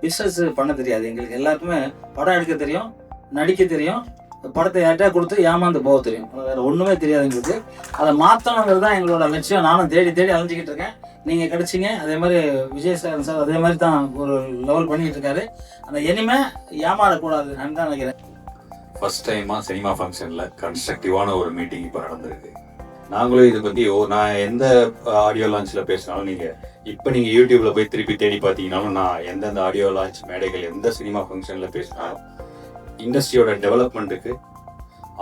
Business பண்ண தெரியாது எங்களுக்கு எல்லாருக்குமே. படம் எடுக்க தெரியும், நடிக்க தெரியும், படத்தை யார்கிட்டயா கொடுத்து ஏமாந்து போக தெரியும். வேறு ஒன்றுமே தெரியாது எங்களுக்கு. அதை மாற்றணுங்கிறது தான் எங்களோட லட்சியம். நானும் தேடி தேடி அலைஞ்சிக்கிட்டு இருக்கேன். நீங்கள் கிடைச்சிங்க. அதே மாதிரி விஜய் சார் அதே மாதிரி தான் ஒரு லெவல் பண்ணிக்கிட்டு இருக்காரு. அந்த இனிமே ஏமாறக்கூடாது நான் தான் நினைக்கிறேன். ஃபர்ஸ்ட் டைமாக சினிமா ஃபங்க்ஷனில் கன்ஸ்ட்ரக்டிவான ஒரு மீட்டிங் இப்போ நடந்திருக்கு. நாங்களும் இதை பற்றி நான் எந்த ஆடியோ லான்ச்சில் பேசினாலும் நீங்கள் யூடியூப்பில் போய் திருப்பி தேடி பார்த்தீங்கன்னாலும் நான் எந்தெந்த ஆடியோ லான்ச் மேடைகள் எந்த சினிமா ஃபங்க்ஷனில் பேசினாலும் இண்டஸ்ட்ரியோட டெவலப்மெண்ட்டுக்கு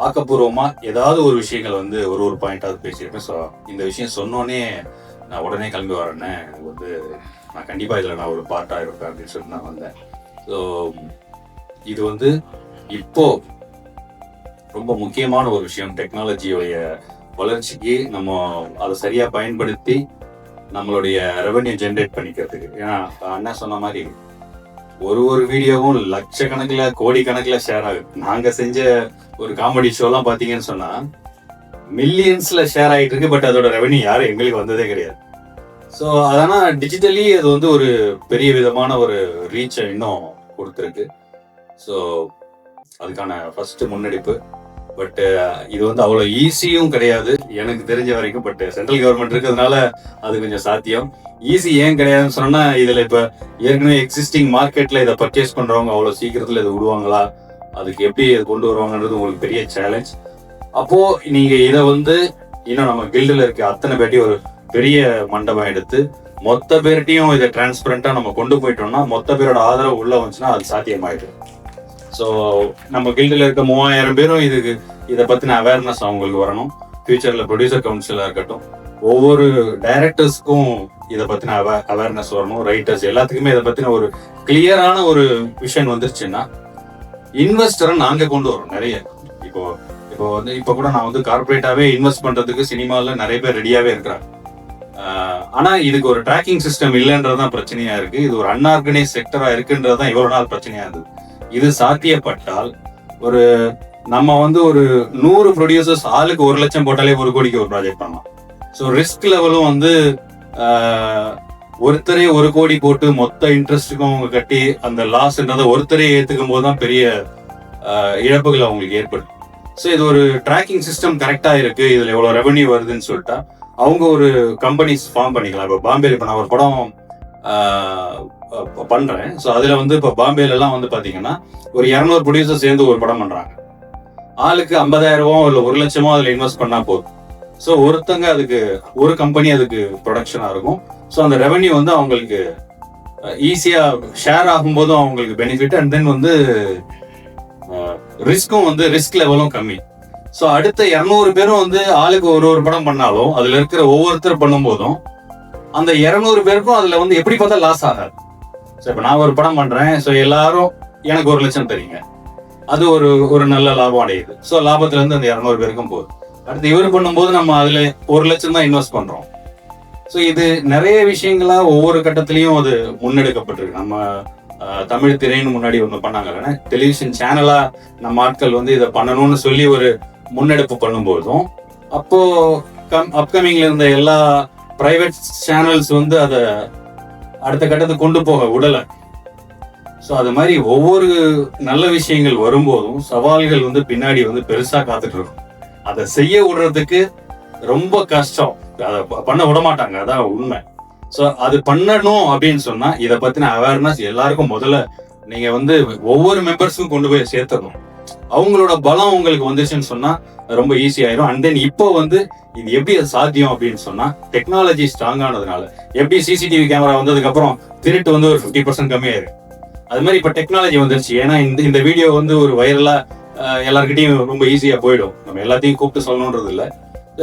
ஆக்கப்பூர்வமாக ஏதாவது ஒரு விஷயங்கள் ஒரு பாயிண்டாவது பேசியிருப்பேன். ஸோ இந்த விஷயம் சொன்னோன்னே நான் உடனே கிளம்பி வரேன்னு நான் கண்டிப்பாக இதில் நான் ஒரு பார்ட்டாக இருப்பேன் அப்படின்னு சொல்லிட்டு நான் வந்தேன். ஸோ இது இப்போது ரொம்ப முக்கியமான ஒரு விஷயம். டெக்னாலஜியோடைய வளர்ச்சிக்கு நம்ம அதை சரியாக பயன்படுத்தி நம்மளுடைய ரெவன்யூ ஜென்ரேட் பண்ணிக்கிறதுக்கு. ஏன்னா அண்ணா சொன்ன மாதிரி ஒரு வீடியோவும் லட்சக்கணக்கில் கோடிக்கணக்கில் ஷேர் ஆகுது. நாங்கள் செஞ்ச ஒரு காமெடி ஷோலாம் பார்த்தீங்கன்னு சொன்னால் மில்லியன்ஸில் ஷேர் ஆகிட்டு இருக்கு. பட் அதோட ரெவன்யூ யாரும் எங்களுக்கு வந்ததே கிடையாது. ஸோ அதனால் டிஜிட்டலி அது ஒரு பெரிய விதமான ஒரு ரீச்சை இன்னும் கொடுத்துருக்கு. ஸோ அதுக்கான ஃபர்ஸ்ட் முன்னெடுப்பு. பட் இது அவ்வளோ ஈஸியும் கிடையாது எனக்கு தெரிஞ்ச வரைக்கும். பட் சென்ட்ரல் கவர்மெண்ட் இருக்கிறதுனால அது கொஞ்சம் சாத்தியம். ஈஸி ஏன் கிடையாதுன்னு சொன்னால் இதில் இப்போ ஏற்கனவே எக்ஸிஸ்டிங் மார்க்கெட்டில் இதை பர்ச்சேஸ் பண்ணுறவங்க அவ்வளோ சீக்கிரத்தில் இதை விடுவாங்களா, அதுக்கு எப்படி இதை கொண்டு வருவாங்கன்றது உங்களுக்கு பெரிய சேலஞ்ச். அப்போது நீங்கள் இதை இன்னும் நம்ம கில்டில் இருக்க அத்தனை பேட்டி ஒரு பெரிய மண்டபம் எடுத்து மொத்த பேர்ட்டையும் இதை டிரான்ஸ்பரண்டாக நம்ம கொண்டு போயிட்டோம்னா மொத்த பேரோட ஆதரவு உள்ள வந்துச்சுன்னா அது சாத்தியமாயிடும். ஸோ நம்ம கில்டில் இருக்க 3000 பேரும் இதை பற்றின அவேர்னஸ் அவங்களுக்கு வரணும். ஃபியூச்சரில் ப்ரொடியூசர் கவுன்சிலாக இருக்கட்டும், ஒவ்வொரு டைரக்டர்ஸ்க்கும் இதை பற்றின அவேர்னஸ் வரணும். ரைட்டர்ஸ் எல்லாத்துக்குமே இதை பற்றின ஒரு கிளியரான ஒரு விஷன் வந்துருச்சுன்னா இன்வெஸ்டரை நாங்கள் கொண்டு வரோம். நிறைய இப்போ கூட நான் கார்பரேட்டாகவே இன்வெஸ்ட் பண்ணுறதுக்கு சினிமாவில் நிறைய பேர் ரெடியாகவே இருக்கிறாங்க. ஆனால் இதுக்கு ஒரு ட்ராக்கிங் சிஸ்டம் இல்லைன்றதுதான் பிரச்சனையாக இருக்குது. இது ஒரு அன்ஆர்கனைஸ் செக்டராக இருக்குன்றது தான் இவ்வளோ நாள் பிரச்சனையாக இருந்தது. இது சாத்தியப்பட்டால் நம்ம ஒரு 100 ப்ரொடியூசர்ஸ் ஆளுக்கு 1 லட்சம் போட்டாலே 1 கோடிக்கு ஒரு ப்ராஜெக்ட் பண்ணலாம். ஸோ ரிஸ்க் லெவலும் ஒருத்தரே 1 கோடி போட்டு மொத்த இன்ட்ரெஸ்ட்டுக்கும் அவங்க கட்டி அந்த லாஸ்ன்றதை ஒருத்தரே ஏற்றுக்கும் போது தான் பெரிய இழப்புகள் அவங்களுக்கு ஏற்படும். ஸோ இது ஒரு ட்ராக்கிங் சிஸ்டம் கரெக்டாக இருக்கு, இதில் எவ்வளோ ரெவன்யூ வருதுன்னு சொல்லிட்டா அவங்க ஒரு கம்பெனிஸ் ஃபார்ம் பண்ணிக்கலாம். இப்போ பாம்பேல இப்போ நான் ஒரு படம் பண்றேன். ஸோ அதுல இப்போ பாம்பேல எல்லாம் பாத்தீங்கன்னா ஒரு 200 ப்ரொடியூசர் சேர்ந்து ஒரு படம் பண்றாங்க. ஆளுக்கு 50,000 இல்லை 1 லட்சமோ அதுல இன்வெஸ்ட் பண்ணா போதும். ஸோ ஒருத்தங்க அதுக்கு ஒரு கம்பெனி அதுக்கு ப்ரொடக்ஷனா இருக்கும். ஸோ அந்த ரெவன்யூ அவங்களுக்கு ஈஸியா ஷேர் ஆகும்போதும் அவங்களுக்கு பெனிஃபிட். அண்ட் தென் ரிஸ்க்கும் ரிஸ்க் லெவலும் கம்மி. ஸோ அடுத்த 200 பேரும் ஆளுக்கு ஒரு படம் பண்ணாலும் அதுல இருக்கிற ஒவ்வொருத்தர் பண்ணும் போதும் அந்த 200 பேருக்கும் அதுல எப்படி பார்த்தா லாஸ் ஆகாது. ஸோ இப்போ நான் ஒரு படம் பண்றேன். ஸோ எல்லாரும் எனக்கு 1 லட்சம் தரீங்க, அது ஒரு நல்ல லாபம் அடையுது. ஸோ லாபத்துல இருந்து அந்த 200 பேருக்கும் போகுது. அடுத்து இவர் பண்ணும்போது நம்ம அதுல 1 லட்சம் தான் இன்வெஸ்ட் பண்றோம். ஸோ இது நிறைய விஷயங்களா ஒவ்வொரு கட்டத்திலையும் அது முன்னெடுக்கப்பட்டிருக்கு. நம்ம தமிழ் திரைன்னு முன்னாடி ஒன்று பண்ணாங்க, டெலிவிஷன் சேனலா நம்ம ஆட்கள் இதை பண்ணணும்னு சொல்லி ஒரு முன்னெடுப்பு பண்ணும்போதும் அப்போ அப்கமிங்ல இருந்த எல்லா பிரைவேட் சேனல்ஸ் அதை அடுத்த கட்டத்தை கொண்டு போக விடல. ஸோ அது மாதிரி ஒவ்வொரு நல்ல விஷயங்கள் வரும்போதும் சவால்கள் பின்னாடி பெருசா காத்துட்டு இருக்கும். அதை செய்ய விடுறதுக்கு ரொம்ப கஷ்டம், அதை பண்ண விட மாட்டாங்க, அதான் உண்மை. ஸோ அது பண்ணணும் அப்படின்னு சொன்னா இதை பத்தின அவேர்னஸ் எல்லாருக்கும் முதல்ல நீங்க ஒவ்வொரு மெம்பர்ஸுக்கும் கொண்டு போய் சேர்த்தணும். அவங்களோட பலம் உங்களுக்கு வந்துச்சுன்னு சொன்னா ரொம்ப ஈஸி ஆயிரும். அண்ட் தென் இப்போ இது எப்படி அது சாத்தியம் அப்படின்னு சொன்னா டெக்னாலஜி ஸ்ட்ராங் ஆனதுனால எப்படி சிசிடிவி கேமரா வந்ததுக்கு அப்புறம் திருட்டு ஒரு 50% கம்மியாயிருக்கு. அது மாதிரி இப்ப டெக்னாலஜி வந்துருச்சு. ஏன்னா இந்த வீடியோ ஒரு வைரலா எல்லாருக்கிட்டையும் ரொம்ப ஈஸியா போயிடும். நம்ம எல்லாத்தையும் கூப்பிட்டு சொல்லணுன்றது இல்லை,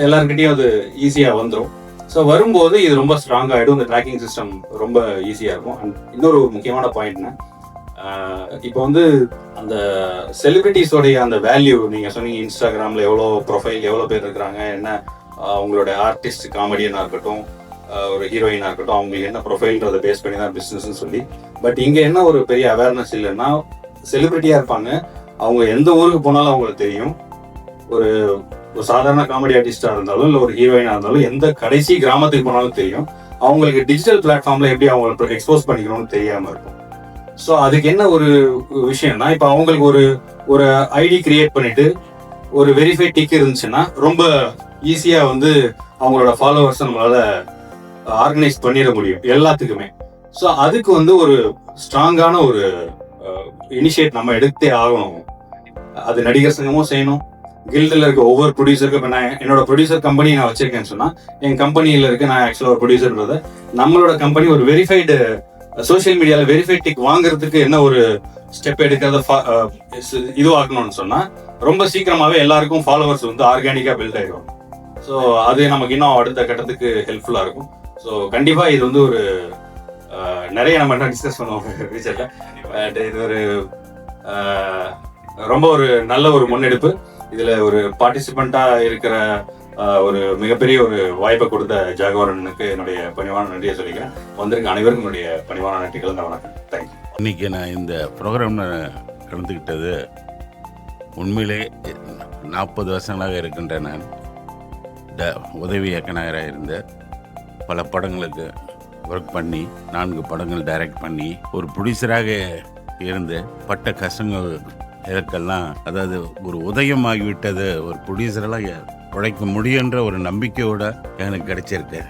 எல்லாருக்கிட்டையும் அது ஈஸியா வந்துடும். ஸோ வரும்போது இது ரொம்ப ஸ்ட்ராங் ஆகிடும். இந்த ட்ராக்கிங் சிஸ்டம் ரொம்ப ஈஸியாக இருக்கும். அண்ட் இன்னொரு முக்கியமான பாயிண்ட்னா இப்போ அந்த செலிபிரிட்டிஸோடைய அந்த வேல்யூ நீங்கள் சொன்னீங்க. இன்ஸ்டாகிராமில் எவ்வளோ ப்ரொஃபைல் எவ்வளோ பேர் இருக்கிறாங்க, என்ன அவங்களோட ஆர்டிஸ்ட் காமெடியனாக இருக்கட்டும், ஒரு ஹீரோயினாக இருக்கட்டும், அவங்களுக்கு என்ன ப்ரொஃபைல்ன்றதை பேஸ் பண்ணி தான் பிஸ்னஸ்ன்னு சொல்லி. பட் இங்கே என்ன ஒரு பெரிய அவேர்னஸ் இல்லைன்னா, செலிபிரிட்டியாக இருப்பாங்க, அவங்க எந்த ஊருக்கு போனாலும் அவங்களுக்கு தெரியும். ஒரு சாதாரண காமெடி ஆர்டிஸ்டாக இருந்தாலும் இல்லை ஒரு ஹீரோயினாக இருந்தாலும் எந்த கடைசி கிராமத்துக்கு போனாலும் தெரியும். அவங்களுக்கு டிஜிட்டல் பிளாட்ஃபார்ம்ல எப்படி அவங்களை எக்ஸ்போஸ் பண்ணிக்கணும்னு தெரியாம இருக்கும். ஸோ அதுக்கு என்ன ஒரு விஷயம்னா, இப்போ அவங்களுக்கு ஒரு ஐடி கிரியேட் பண்ணிட்டு ஒரு வெரிஃபை டிக் இருந்துச்சுன்னா ரொம்ப ஈஸியா வந்து அவங்களோட ஃபாலோவர்ஸ் நம்மளால ஆர்கனைஸ் பண்ணிட முடியும் எல்லாத்துக்குமே. ஸோ அதுக்கு வந்து ஒரு ஸ்ட்ராங்கான ஒரு இனிஷியேட் நம்ம எடுத்தே ஆகணும். அது நடிகர் சங்கமும் செய்யணும், கில்டில் இருக்க ஒவ்வொரு ப்ரொடியூசருக்கும். இப்போ நான் என்னோட ப்ரொடியூசர் கம்பெனி நான் வச்சிருக்கேன்னு சொன்னா, என் கம்பெனியில் இருக்க நான் ஆக்சுவலாக ஒரு ப்ரொடியூசர்ன்றத நம்மளோட கம்பெனி ஒரு வெரிஃபைடு சோஷியல் மீடியாவில் வெரிஃபைட் டிக் வாங்குறதுக்கு என்ன ஒரு ஸ்டெப் எடுக்கிறத இதுவாக்கணும்னு சொன்னா ரொம்ப சீக்கிரமாவே எல்லாருக்கும் ஃபாலோவர்ஸ் வந்து ஆர்கானிக்கா பில்ட் ஆயிடும். ஸோ அது நமக்கு இன்னும் அடுத்த கட்டத்துக்கு ஹெல்ப்ஃபுல்லா இருக்கும். ஸோ கண்டிப்பா இது வந்து ஒரு நிறைய நம்ம என்ன டிஸ்கஸ் பண்ணுவோம் ஃபியூச்சர்ல. பட் இது ஒரு ரொம்ப ஒரு நல்ல ஒரு முன்னெடுப்பு. இதுல ஒரு பார்ட்டிசிபெண்டா இருக்கிற ஒரு மிகப்பெரிய ஒரு வாய்ப்பை கொடுத்த ஜாகவரனுக்கு என்னுடைய பணிவான நன்றியை சொல்லிக்கிறேன். வந்திருக்க அனைவருக்கும் என்னுடைய பணிவான நன்றிகள். வணக்கம். தேங்க்யூ. இன்னைக்கு நான் இந்த ப்ரோக்ராமில் கலந்துக்கிட்டது உண்மையிலே 40 வருஷங்களாக இருக்கின்ற நான் உதவி இயக்குனராக இருந்த பல படங்களுக்கு ஒர்க் பண்ணி 4 படங்கள் டைரக்ட் பண்ணி ஒரு ப்ரொடியூசராக இருந்து பட்ட கஷ்டங்கள் இதற்கெல்லாம், அதாவது ஒரு உதயமாகிவிட்டது, ஒரு ப்ரொடியூசரெல்லாம் உழைக்க முடியுன்ற ஒரு நம்பிக்கையோடு எனக்கு கிடைச்சிருக்கு.